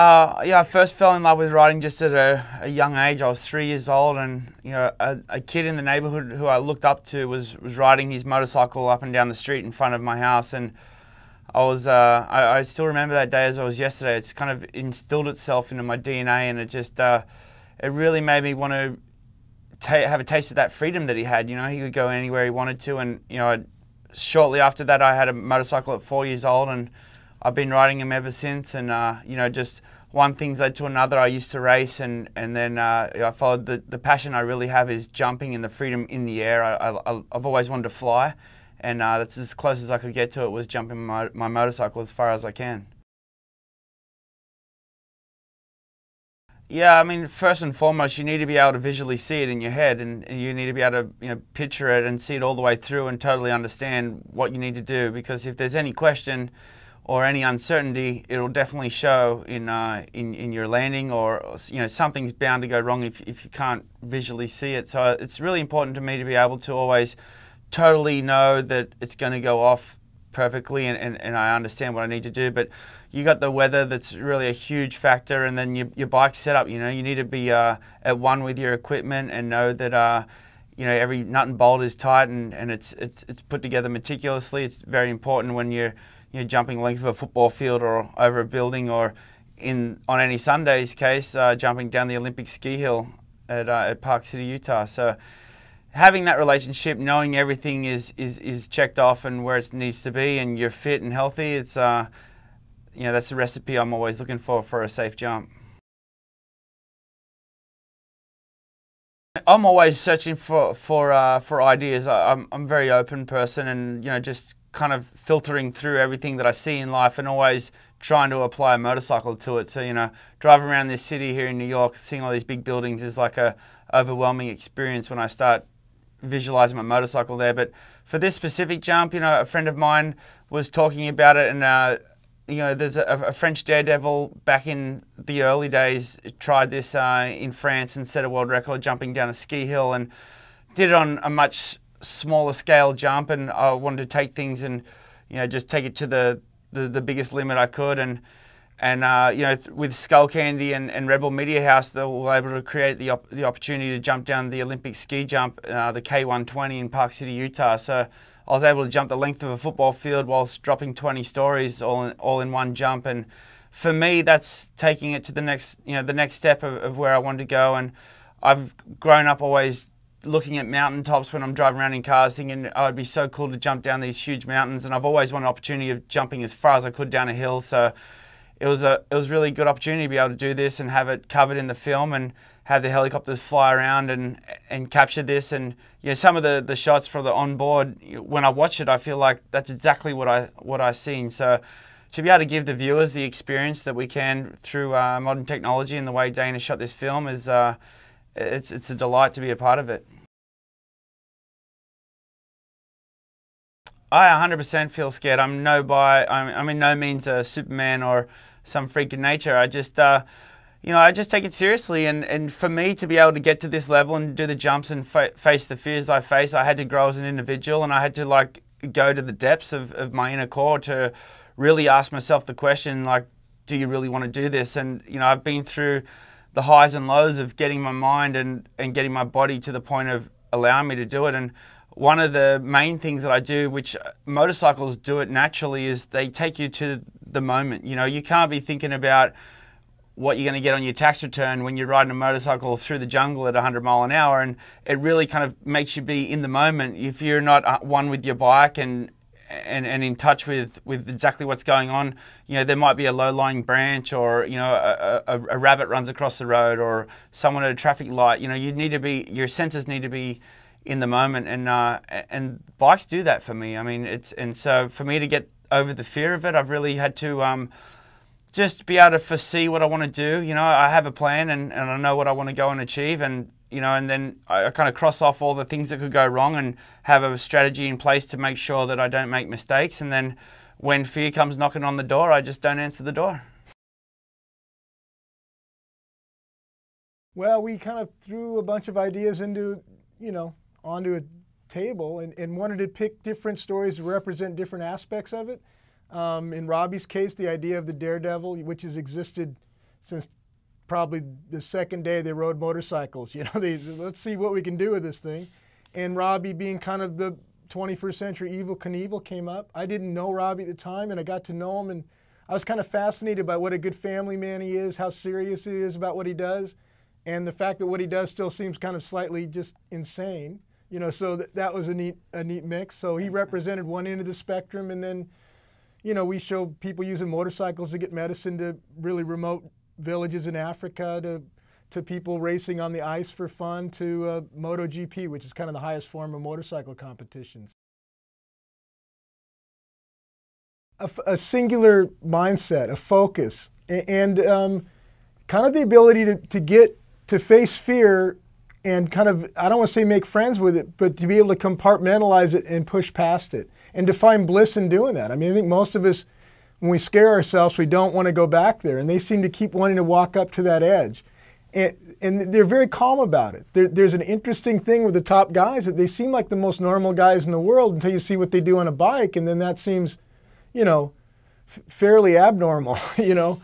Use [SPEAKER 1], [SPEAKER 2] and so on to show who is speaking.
[SPEAKER 1] Yeah, I first fell in love with riding just at a young age. I was 3 years old, and a kid in the neighbourhood who I looked up to was riding his motorcycle up and down the street in front of my house, and I still remember that day as it was yesterday. It's kind of instilled itself into my DNA, and it really made me want to have a taste of that freedom that he had. He could go anywhere he wanted to, and shortly after that, I had a motorcycle at 4 years old, and I've been riding him ever since. And just one thing led to another. I used to race, and then I followed the passion I really have is jumping and the freedom in the air. I've always wanted to fly, and that's as close as I could get to it, was jumping my motorcycle as far as I can. Yeah, I mean, first and foremost, you need to be able to visually see it in your head, and you need to be able to picture it and see it all the way through and totally understand what you need to do. Because if there's any question or any uncertainty, it'll definitely show in your landing, or something's bound to go wrong if you can't visually see it. So it's really important to me to be able to always totally know that it's going to go off perfectly, and I understand what I need to do. But you got the weather, that's really a huge factor, and then your bike setup. You need to be at one with your equipment and know that every nut and bolt is tight, and it's put together meticulously. It's very important when you're jumping the length of a football field or over a building, or on any Sunday's case, jumping down the Olympic ski hill at Park City, Utah. So having that relationship, knowing everything is checked off and where it needs to be, and you're fit and healthy, it's that's the recipe I'm always looking for a safe jump. I'm always searching for ideas. I'm a very open person, and just kind of filtering through everything that I see in life, and always trying to apply a motorcycle to it. So driving around this city here in New York, seeing all these big buildings is like a overwhelming experience when I start visualizing my motorcycle there. But for this specific jump, a friend of mine was talking about it, and there's a French daredevil back in the early days tried this in France and set a world record jumping down a ski hill, and did it on a much smaller scale jump. And I wanted to take things and just take it to the biggest limit I could, and with Skull Candy and Rebel Media House, they were able to create the opportunity to jump down the Olympic ski jump, the K120 in Park City, Utah. So I was able to jump the length of a football field whilst dropping 20 stories all in one jump. And for me, that's taking it to the next step of where I wanted to go. And I've grown up always looking at mountaintops when I'm driving around in cars, thinking, oh, it'd be so cool to jump down these huge mountains. And I've always wanted an opportunity of jumping as far as I could down a hill. So it was really good opportunity to be able to do this and have it covered in the film, and have the helicopters fly around and capture this. And some of the shots for the onboard, when I watch it, I feel like that's exactly what I seen. So to be able to give the viewers the experience that we can through modern technology and the way Dana shot this film is it's a delight to be a part of it. I 100% feel scared. I'm in no means a Superman or some freak of nature. I just I just take it seriously, and for me to be able to get to this level and do the jumps and face the fears I face, I had to grow as an individual, and I had to go to the depths of my inner core to really ask myself the question, do you really want to do this? And I've been through the highs and lows of getting my mind and getting my body to the point of allowing me to do it. And one of the main things that I do, which motorcycles do it naturally, is they take you to the moment. You can't be thinking about what you're going to get on your tax return when you're riding a motorcycle through the jungle at 100 miles an hour, and it really kind of makes you be in the moment. If you're not one with your bike and in touch with exactly what's going on, there might be a low-lying branch, or a rabbit runs across the road, or someone at a traffic light. Your senses need to be in the moment, and bikes do that for me. I mean, so for me to get over the fear of it, I've really had to just be able to foresee what I want to do. I have a plan, and I know what I want to go and achieve, and then I kind of cross off all the things that could go wrong and have a strategy in place to make sure that I don't make mistakes. And then when fear comes knocking on the door, I just don't answer the door.
[SPEAKER 2] Well, we kind of threw a bunch of ideas onto a table, and wanted to pick different stories to represent different aspects of it. In Robbie's case, the idea of the daredevil, which has existed since probably the second day they rode motorcycles. You know, let's see what we can do with this thing. And Robbie, being kind of the 21st century Evel Knievel, came up. I didn't know Robbie at the time, and I got to know him, and I was kind of fascinated by what a good family man he is, how serious he is about what he does, and the fact that what he does still seems kind of slightly just insane. You know, so that was a neat mix. So he represented one end of the spectrum, and then, you know, we show people using motorcycles to get medicine to really remote villages in Africa, to people racing on the ice for fun, to MotoGP, which is kind of the highest form of motorcycle competitions. A singular mindset, a focus, and kind of the ability to face fear and kind of, I don't want to say make friends with it, but to be able to compartmentalize it and push past it and to find bliss in doing that. I mean, I think most of us, when we scare ourselves, we don't want to go back there, and they seem to keep wanting to walk up to that edge. And they're very calm about it. There's an interesting thing with the top guys that they seem like the most normal guys in the world until you see what they do on a bike, and then that seems, you know, fairly abnormal, you know.